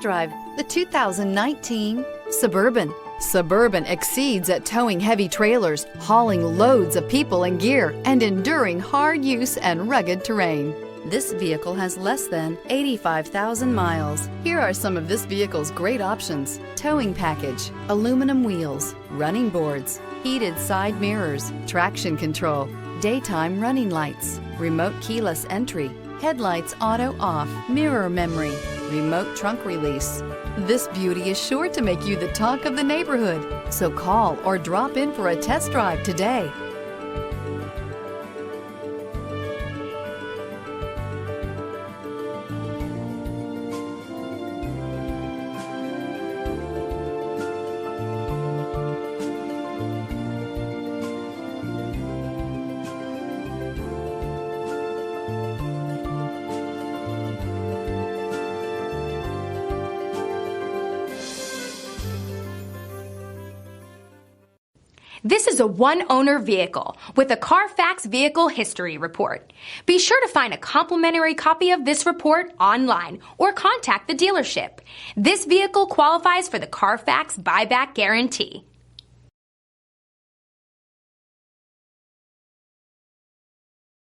Drive the 2019 Suburban. Suburban exceeds at towing heavy trailers, hauling loads of people and gear, and enduring hard use and rugged terrain. This vehicle has less than 85,000 miles. Here are some of this vehicle's great options: towing package, aluminum wheels, running boards, heated side mirrors, traction control, daytime running lights, remote keyless entry, headlights auto off, mirror memory, remote trunk release. This beauty is sure to make you the talk of the neighborhood. So call or drop in for a test drive today. This is a one-owner vehicle with a Carfax Vehicle History Report. Be sure to find a complimentary copy of this report online or contact the dealership. This vehicle qualifies for the Carfax Buyback Guarantee.